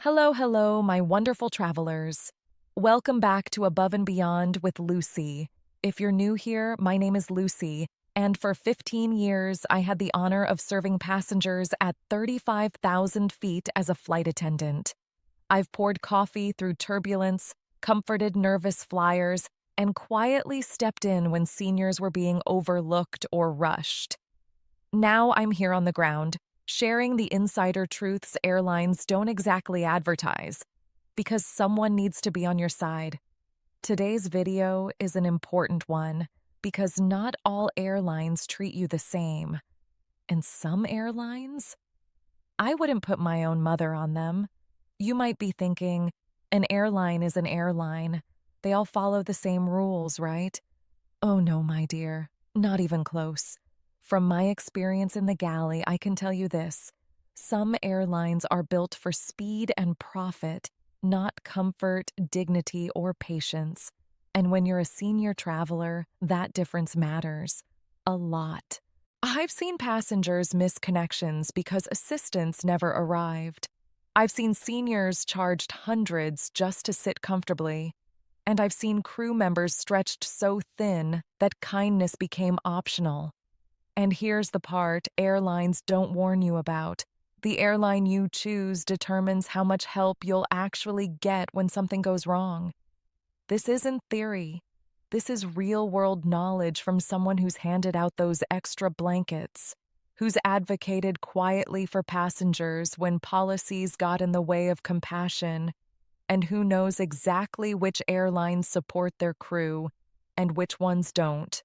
Hello, hello, my wonderful travelers. Welcome back to Above and Beyond with Lucy. If you're new here, my name is Lucy, and for 15 years, I had the honor of serving passengers at 35,000 feet as a flight attendant. I've poured coffee through turbulence, comforted nervous flyers, and quietly stepped in when seniors were being overlooked or rushed. Now I'm here on the ground, sharing the insider truths airlines don't exactly advertise, because someone needs to be on your side. Today's video is an important one, because not all airlines treat you the same. And some airlines? I wouldn't put my own mother on them. You might be thinking, an airline is an airline. They all follow the same rules, right? Oh no, my dear, not even close. From my experience in the galley, I can tell you this. Some airlines are built for speed and profit, not comfort, dignity, or patience. And when you're a senior traveler, that difference matters. A lot. I've seen passengers miss connections because assistance never arrived. I've seen seniors charged hundreds just to sit comfortably. And I've seen crew members stretched so thin that kindness became optional. And here's the part airlines don't warn you about. The airline you choose determines how much help you'll actually get when something goes wrong. This isn't theory. This is real-world knowledge from someone who's handed out those extra blankets, who's advocated quietly for passengers when policies got in the way of compassion, and who knows exactly which airlines support their crew and which ones don't.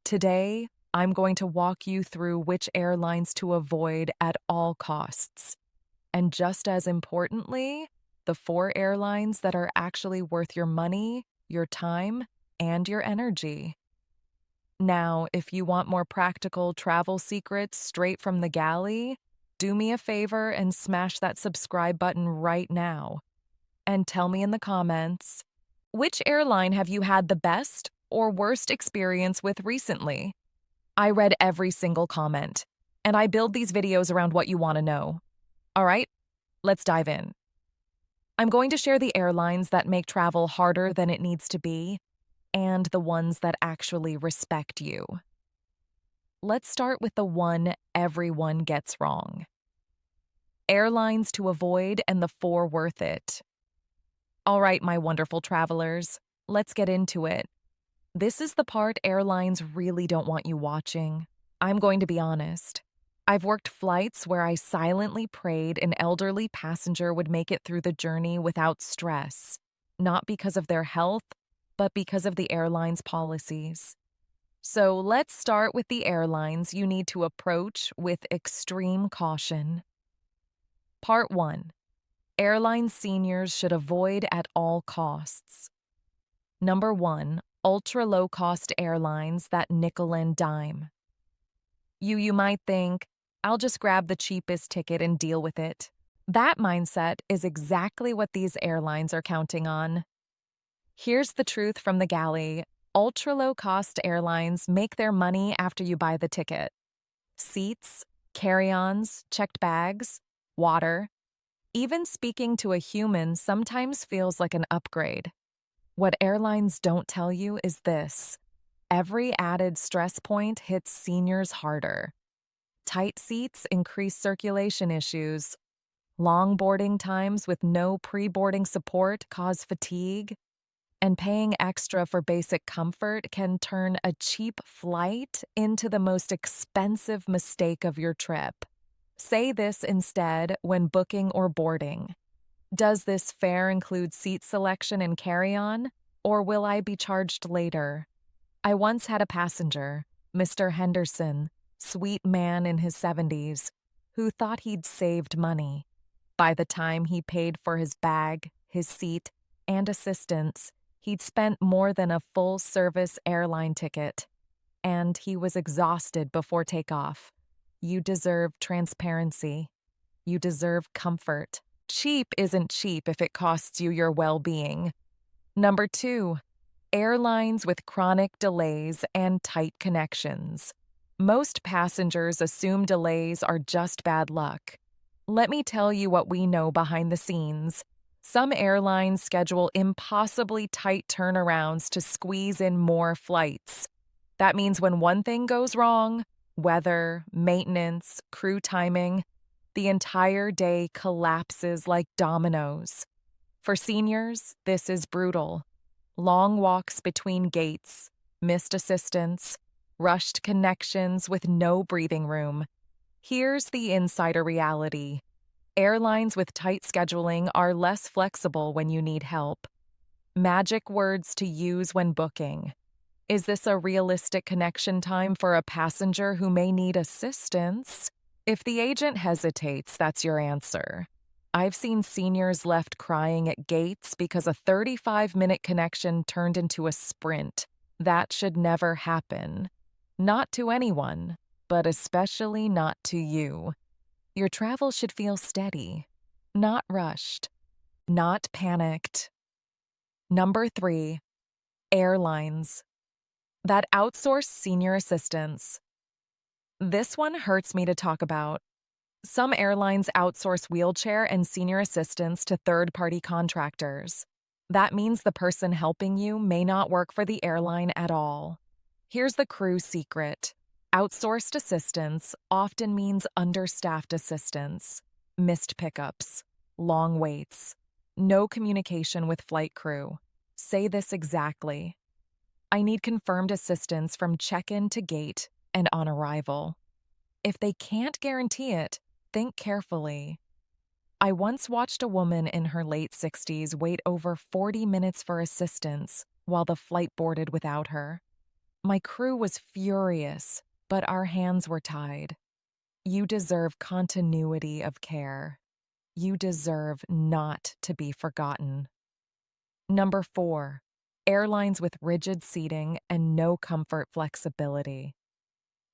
Today, I'm going to walk you through which airlines to avoid at all costs. And just as importantly, the 4 airlines that are actually worth your money, your time, and your energy. Now, if you want more practical travel secrets straight from the galley, do me a favor and smash that subscribe button right now. And tell me in the comments, which airline have you had the best or worst experience with recently? I read every single comment, and I build these videos around what you want to know. All right, let's dive in. I'm going to share the airlines that make travel harder than it needs to be, and the ones that actually respect you. Let's start with the one everyone gets wrong. Airlines to avoid and the 4 worth it. All right, my wonderful travelers, let's get into it. This is the part airlines really don't want you watching. I'm going to be honest. I've worked flights where I silently prayed an elderly passenger would make it through the journey without stress, not because of their health, but because of the airline's policies. So let's start with the airlines you need to approach with extreme caution. Part 1. Airline seniors should avoid at all costs. Number 1. Ultra-low-cost airlines that nickel and dime. You might think, I'll just grab the cheapest ticket and deal with it. That mindset is exactly what these airlines are counting on. Here's the truth from the galley. Ultra-low-cost airlines make their money after you buy the ticket. Seats, carry-ons, checked bags, water. Even speaking to a human sometimes feels like an upgrade. What airlines don't tell you is this. Every added stress point hits seniors harder. Tight seats increase circulation issues. Long boarding times with no pre-boarding support cause fatigue. And paying extra for basic comfort can turn a cheap flight into the most expensive mistake of your trip. Say this instead when booking or boarding. Does this fare include seat selection and carry-on, or will I be charged later? I once had a passenger, Mr. Henderson, sweet man in his 70s, who thought he'd saved money. By the time he paid for his bag, his seat, and assistance, he'd spent more than a full-service airline ticket. And he was exhausted before takeoff. You deserve transparency. You deserve comfort. Cheap isn't cheap if it costs you your well-being. Number 2, airlines with chronic delays and tight connections. Most passengers assume delays are just bad luck. Let me tell you what we know behind the scenes. Some airlines schedule impossibly tight turnarounds to squeeze in more flights. That means when one thing goes wrong, weather, maintenance, crew timing, the entire day collapses like dominoes. For seniors, this is brutal. Long walks between gates, missed assistance, rushed connections with no breathing room. Here's the insider reality. Airlines with tight scheduling are less flexible when you need help. Magic words to use when booking. Is this a realistic connection time for a passenger who may need assistance? If the agent hesitates, that's your answer. I've seen seniors left crying at gates because a 35-minute connection turned into a sprint. That should never happen. Not to anyone, but especially not to you. Your travel should feel steady, not rushed, not panicked. Number 3, airlines that outsource senior assistance. This one hurts me to talk about. Some airlines outsource wheelchair and senior assistance to third-party contractors. That means the person helping you may not work for the airline at all. Here's the crew secret. Outsourced assistance often means understaffed assistance, missed pickups, long waits, no communication with flight crew. Say this exactly. I need confirmed assistance from check-in to gate and on arrival. If they can't guarantee it, think carefully. I once watched a woman in her late 60s wait over 40 minutes for assistance while the flight boarded without her. My crew was furious, but our hands were tied. You deserve continuity of care. You deserve not to be forgotten. Number 4, airlines with rigid seating and no comfort flexibility.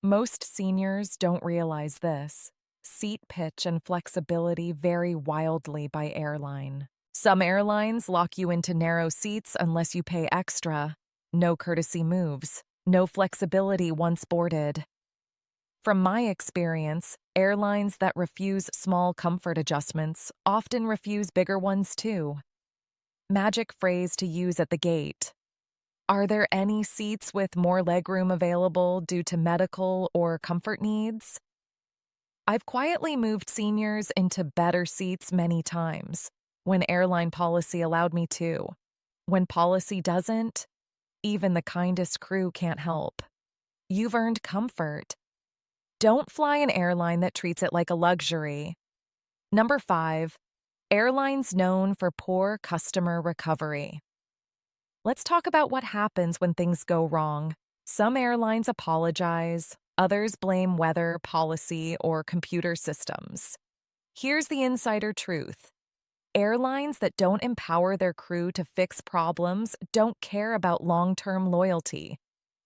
Most seniors don't realize this. Seat pitch and flexibility vary wildly by airline. Some airlines lock you into narrow seats unless you pay extra. No courtesy moves. No flexibility once boarded. From my experience, airlines that refuse small comfort adjustments often refuse bigger ones too. Magic phrase to use at the gate. Are there any seats with more legroom available due to medical or comfort needs? I've quietly moved seniors into better seats many times, when airline policy allowed me to. When policy doesn't, even the kindest crew can't help. You've earned comfort. Don't fly an airline that treats it like a luxury. Number 5, airlines known for poor customer recovery. Let's talk about what happens when things go wrong. Some airlines apologize, others blame weather, policy, or computer systems. Here's the insider truth. Airlines that don't empower their crew to fix problems don't care about long-term loyalty.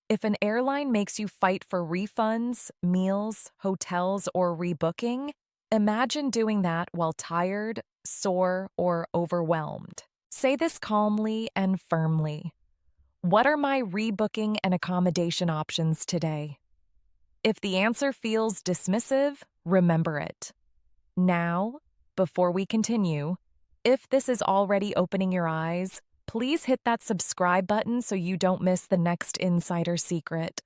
If an airline makes you fight for refunds, meals, hotels, or rebooking, imagine doing that while tired, sore, or overwhelmed. Say this calmly and firmly. What are my rebooking and accommodation options today? If the answer feels dismissive, remember it. Now, before we continue, if this is already opening your eyes, please hit that subscribe button so you don't miss the next insider secret.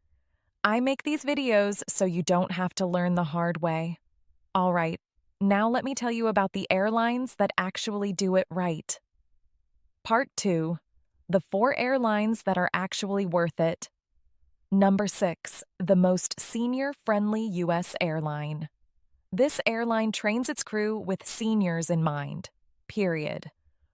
I make these videos so you don't have to learn the hard way. All right, now let me tell you about the airlines that actually do it right. Part 2, the 4 airlines that are actually worth it. Number 6, the most senior-friendly U.S. airline. This airline trains its crew with seniors in mind, period.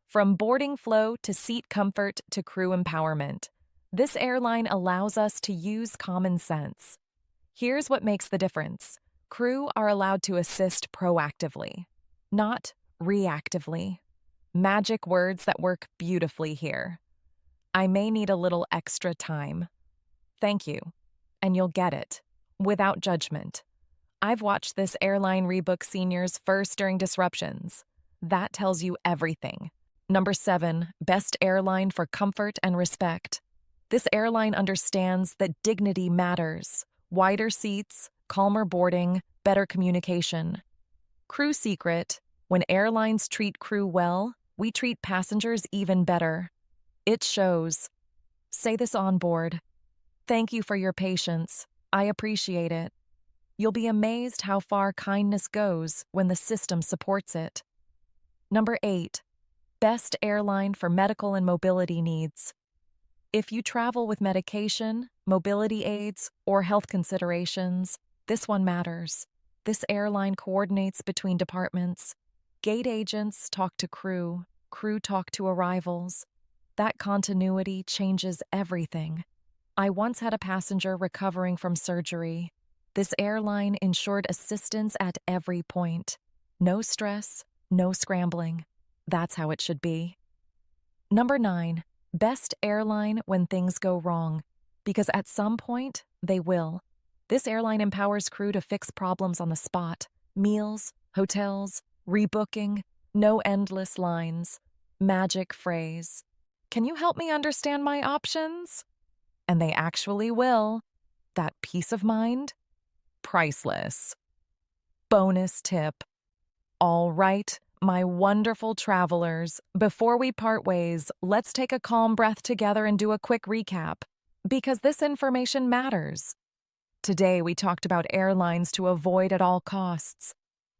From boarding flow to seat comfort to crew empowerment, this airline allows us to use common sense. Here's what makes the difference. Crew are allowed to assist proactively, not reactively. Magic words that work beautifully here. I may need a little extra time. Thank you, and you'll get it, without judgment. I've watched this airline rebook seniors first during disruptions. That tells you everything. Number 7, best airline for comfort and respect. This airline understands that dignity matters. Wider seats, calmer boarding, better communication. Crew secret: when airlines treat crew well, we treat passengers even better. It shows. Say this on board. Thank you for your patience. I appreciate it. You'll be amazed how far kindness goes when the system supports it. Number 8. Best airline for medical and mobility needs. If you travel with medication, mobility aids, or health considerations, this one matters. This airline coordinates between departments. Gate agents talk to crew, crew talk to arrivals. That continuity changes everything. I once had a passenger recovering from surgery. This airline ensured assistance at every point. No stress, no scrambling. That's how it should be. Number 9. Best airline when things go wrong. Because at some point, they will. This airline empowers crew to fix problems on the spot. Meals, hotels, rebooking, no endless lines. Magic phrase. Can you help me understand my options? And they actually will. That peace of mind? Priceless. Bonus tip. All right, my wonderful travelers, before we part ways, let's take a calm breath together and do a quick recap, because this information matters. Today, we talked about airlines to avoid at all costs.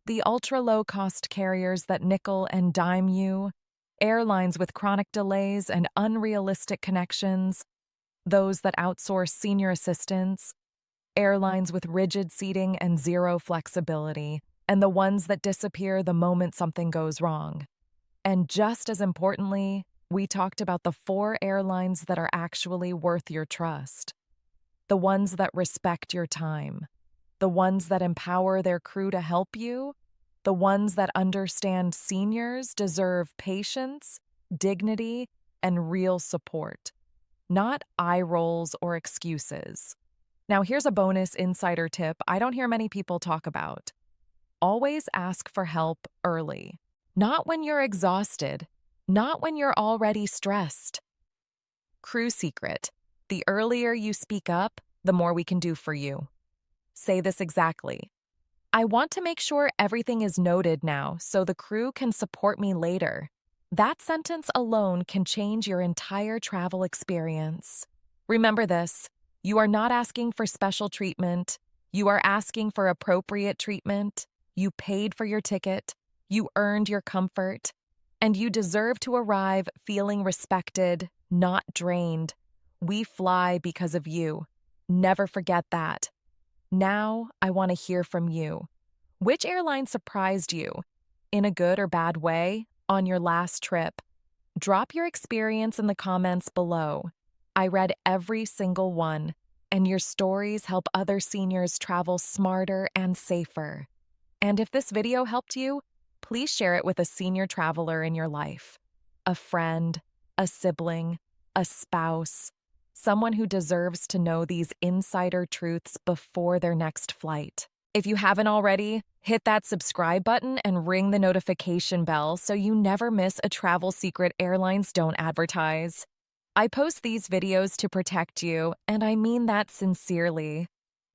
The ultra-low-cost carriers that nickel and dime you, airlines with chronic delays and unrealistic connections, those that outsource senior assistance, airlines with rigid seating and zero flexibility, and the ones that disappear the moment something goes wrong. And just as importantly, we talked about the 4 airlines that are actually worth your trust. The ones that respect your time. The ones that empower their crew to help you. The ones that understand seniors deserve patience, dignity, and real support. Not eye rolls or excuses. Now here's a bonus insider tip I don't hear many people talk about. Always ask for help early. Not when you're exhausted. Not when you're already stressed. Crew secret: the earlier you speak up, the more we can do for you. Say this exactly. I want to make sure everything is noted now so the crew can support me later. That sentence alone can change your entire travel experience. Remember this: you are not asking for special treatment. You are asking for appropriate treatment. You paid for your ticket. You earned your comfort. And you deserve to arrive feeling respected, not drained. We fly because of you. Never forget that. Now, I want to hear from you. Which airline surprised you, in a good or bad way, on your last trip? Drop your experience in the comments below. I read every single one, and your stories help other seniors travel smarter and safer. And if this video helped you, please share it with a senior traveler in your life. A friend, a sibling, a spouse, someone who deserves to know these insider truths before their next flight. If you haven't already, hit that subscribe button and ring the notification bell so you never miss a travel secret airlines don't advertise. I post these videos to protect you, and I mean that sincerely.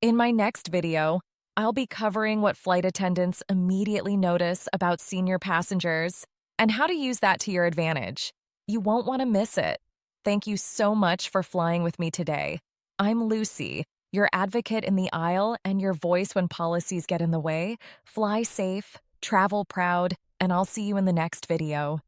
In my next video, I'll be covering what flight attendants immediately notice about senior passengers and how to use that to your advantage. You won't want to miss it. Thank you so much for flying with me today. I'm Lucy, your advocate in the aisle and your voice when policies get in the way. Fly safe, travel proud, and I'll see you in the next video.